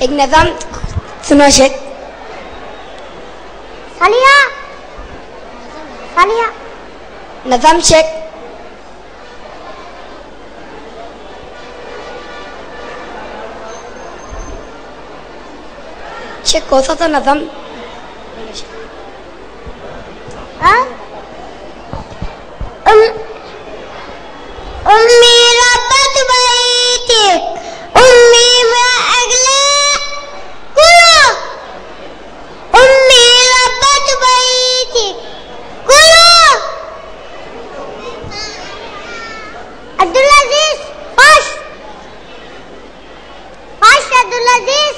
एक नज़म सुनो शेख। सालिया सालिया नज़म शेख। शेख कौन सा था नज़म? उम्मी रब्बत बैती उम्मी में अगले कुलो उम्मी रब्बत बैती कुलो अब्दुल अजीज फाश अब्दुल अजीज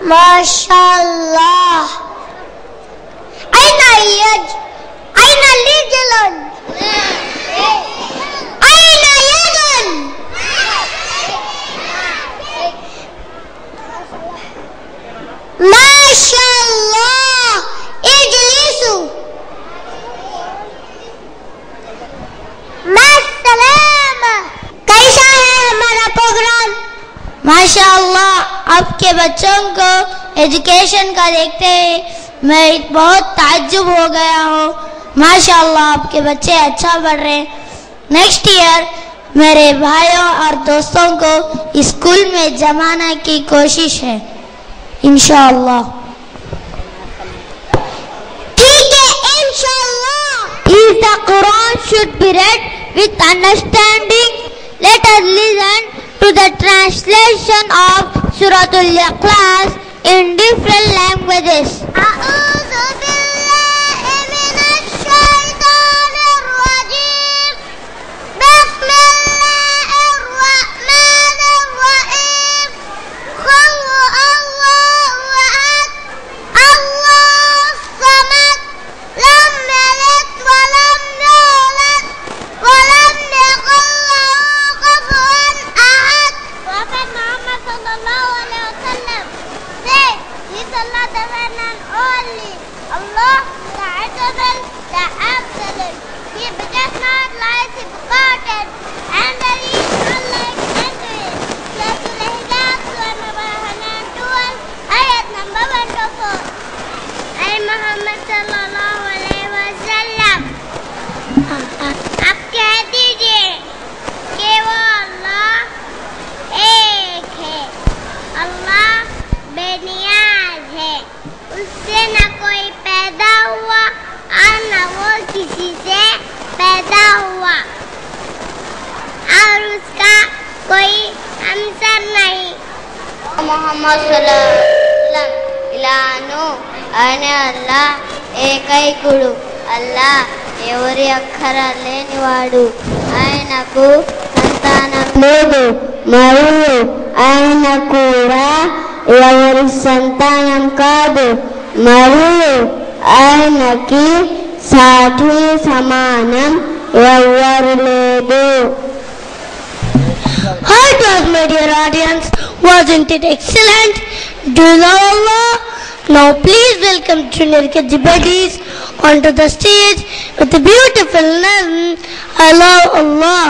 माशाअल्लाह अयना यज अयना लिजलन अयना यदन माशाअल्लाह इजलिसु मास्सलामा। कैसा है हमारा प्रोग्राम? माशाअल्लाह आपके बच्चों को एजुकेशन का देखते हुए मैं बहुत ताज्जुब हो गया हूँ। माशाअल्लाह आपके बच्चे अच्छा पढ़ रहे हैं। नेक्स्ट ईयर मेरे भाइयों और दोस्तों को स्कूल में जमाने की कोशिश है इंशाअल्लाह। ठीक है इंशाअल्लाह। If the Quran should be read with understanding, let us listen to the translation of Suratul Ikhlas in different languages. आप कह दीजिए कि वो अल्लाह एक है, अल्लाह बेनियाज है, उससे न कोई पैदा हुआ और न वो किसी से पैदा हुआ और उसका कोई हमसर नहीं। मोहम्मद सल्लल्लाहु अलैहि वसल्लम इलानु अने अल्लाह ఏకైకుడు అల్లా ఎవరి అక్షర లేనివాడు ఆయనకు సంతానం లేదు మరియు ఆయన కూడా ఎవరి సంతానం కాదు మరియు ఆయనకి సాటి సమానం ఎవరు లేదు. How it was, my dear audience? Wasn't it excellent? Do you love Allah? Now please welcome Junior KG buddies onto the stage with the beautiful name, I love Allah.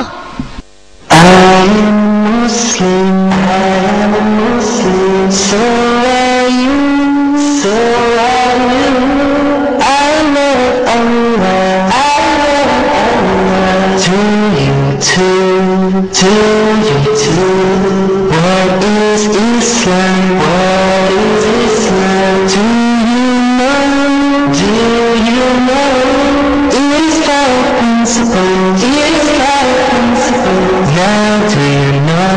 I am Muslim, so are you, so are you. I love Allah, to you too. What is Islam? What is Islam? Do you know? It is five principles. Now do you know?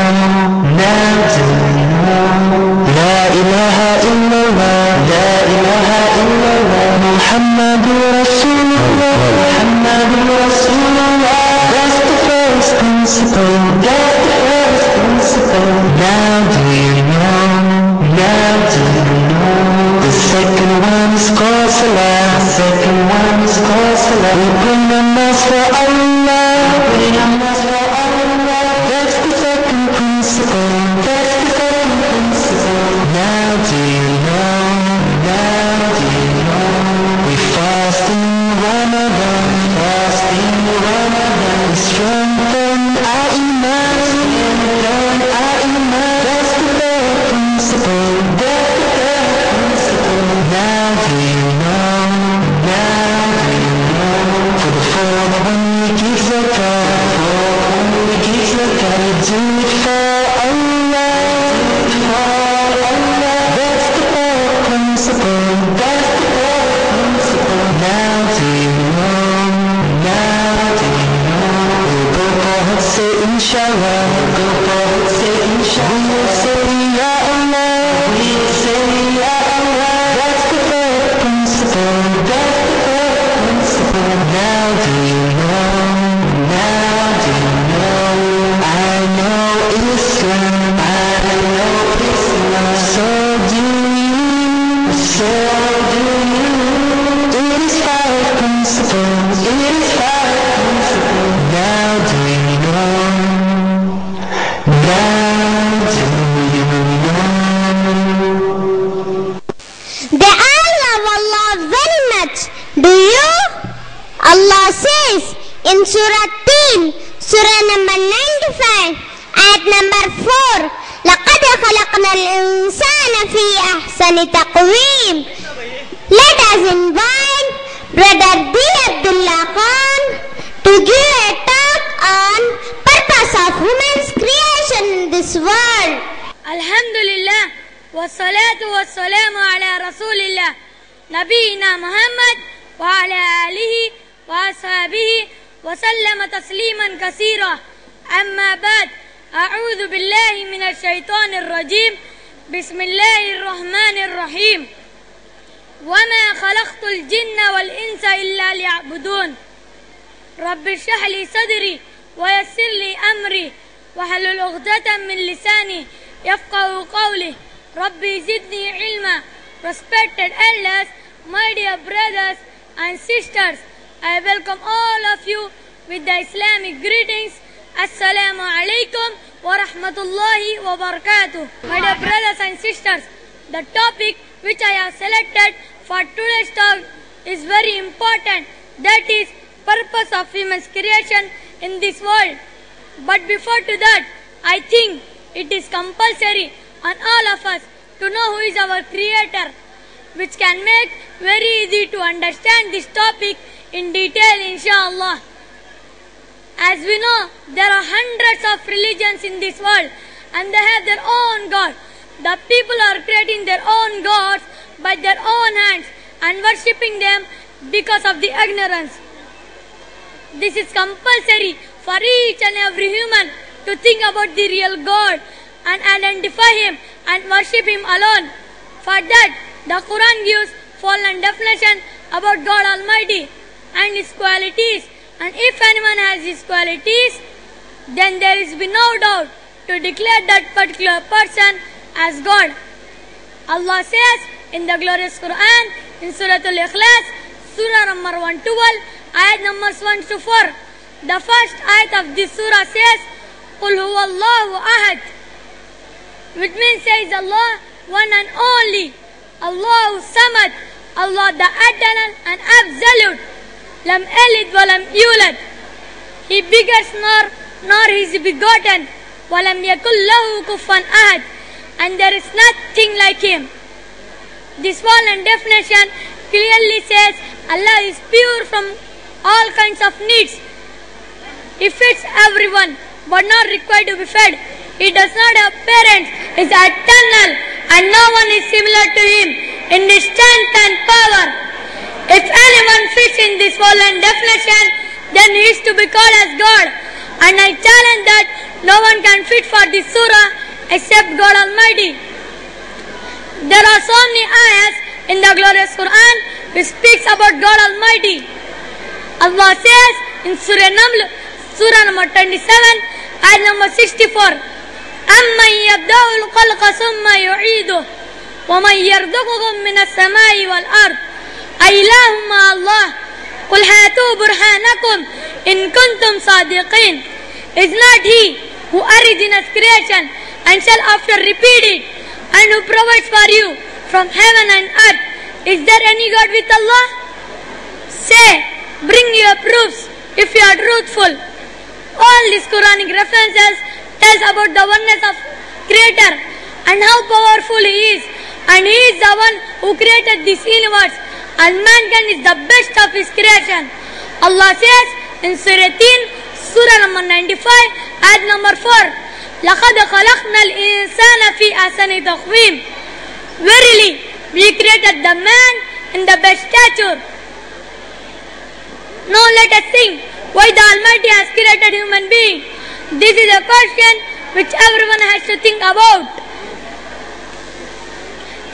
La ilaha illallah, Muhammadur Rasulullah, that's the first principle. Now do you know? The second one is called Salah. We bring the mass for Allah. That's the second principle. Now do you know? We fast in Ramadan. We strengthen our iman. That's the third principle. Now do you know? For the fourth one we give zakat. We do it for Allah. That's the fourth principle. Now do you know? We'll go forward, say inshallah. We will say ya Allah. That's the third principle. Now do you know? I know Islam. So do you. It is five principles. Now do you know? They all love Allah very much. Do you? Allah says in Surah Tin, Surah number 95, ayat number 4, لَقَدْ خَلَقْنَا الْإِنسَانَ فِي أَحْسَنِ تَقْوِيمٍ. Let us invite Brother D. Abdullah Khan to give a talk on purpose of women's creation in this world. Alhamdulillah, wassalatu wassalamu ala rasulillah, nabiyina Muhammad wa ala alihi wa ashabihi wa sallama tasliman kasira. Amma ba'd, a'udhu billahi minash shaitanir rajim. Bismillahir rahmanir rahim. وما خلقت الجن والإنس إلا ليعبدون. رب اشرح لي صدري ويسر لي أمري واحلل عقدة من لساني يفقهوا قولي. ربي زدني علما. Respected elders, my dear brothers and sisters, I welcome all of you with the Islamic greetings. Assalamu alaikum wa rahmatullahi wa barakatuh. My dear brothers and sisters, the topic which I have selected for today's talk is very important. That is purpose of women's creation in this world. But before to that, I think it is compulsory on all of us to know who is our creator, which can make very easy to understand this topic in detail, inshallah. As we know, there are hundreds of religions in this world and they have their own God. The people are creating their own gods by their own hands and worshipping them because of the ignorance. This is compulsory for each and every human to think about the real God and identify Him and worship Him alone. For that, the Quran gives full definition about God Almighty and His qualities. And if anyone has His qualities, then there is no doubt to declare that particular person as God. Allah says in the glorious Quran, in Surah Al-Ikhlas, Surah number 112, ayat numbers 1 to 4. The first ayat of this surah says, Qul huwa Allahu ahad, which means says Allah, one and only, Allahu samad, Allah the eternal and absolute, lam yalid wa lam yulad, He begets nor He is begotten, wa lam yakul lahu kufuwan ahad, and there is nothing like Him. This one definition clearly says Allah is pure from all kinds of needs. He feeds everyone, but not required to be fed. He does not have parents, is eternal, and no one is similar to Him in His strength and power. If anyone fits in this following definition, then he is to be called as God. And I challenge that no one can fit for this surah except God Almighty. There are so many ayahs in the glorious Quran which speaks about God Almighty. Allah says in Surah Naml, Surah number 27, ayat number 64, أَمَّنْ يَبْدَأُ الْخَلْقَ ثُمَّ يُعِيدُهُ وَمَنْ يَرْزُقُكُم مِّنَ السَّمَاءِ وَالْأَرْضِ أَإِلَٰهٌ مَّعَ اللَّهِ قُلْ هَاتُوا بُرْهَانَكُمْ إِن كُنتُمْ صَادِقِينَ. Is not He who originates creation and shall after repeat it, and who provides for you from heaven and earth? Is there any God with Allah? Say, bring your proofs if you are truthful. All these Quranic references tells about the oneness of Creator and how powerful He is, and He is the one who created this universe, and mankind is the best of His creation. Allah says in Surah Tin, Surah number 95, ayat number 4, لَقَدْ خَلَقْنَا الْإِنسَانَ فِي أَحْسَنِ تَقْوِيمٍ. Verily, we created the man in the best stature. Now let us think why the Almighty has created human being. This is a question which everyone has to think about.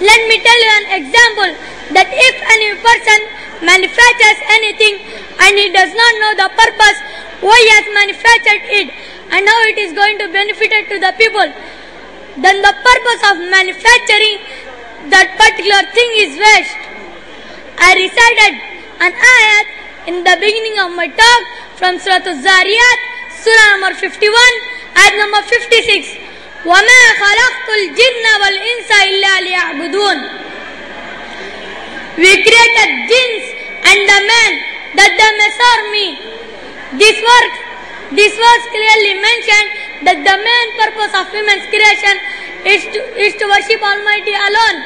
Let me tell you an example that if any person manufactures anything and he does not know the purpose why he has manufactured it and how it is going to benefit to the people, then the purpose of manufacturing that particular thing is waste. I recited an ayat in the beginning of my talk from Surah Az-Zariyat, Surah number 51, ayat number 56. وَمَا خَلَقْتُ الْجِنَّ وَالْإِنسَ إِلَّا لِيَعْبُدُونَ. We created jinns and the man that they may serve me. This verse clearly mentioned that the main purpose of human's creation is to worship Almighty alone.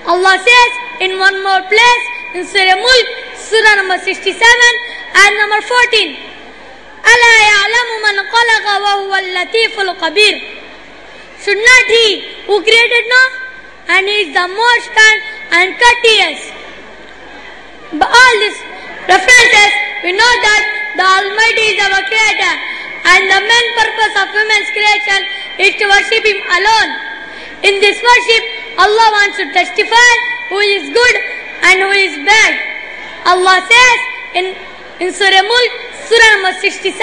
Allah says in one more place in Surah Mulk, Surah number 67 and number 14, أَلَا يَعْلَمُ مَنْ خَلَقَ وَهُوَ اللَّطِيفُ الْخَبِيرُ. Should not He who created know? And He is the most kind and courteous. By all these references, we know that the Almighty is our Creator, and the main purpose of human's creation is to worship Him alone. In this worship, Allah wants to testify who is good and who is bad. Allah says in Surah Mulk, Surah number 67,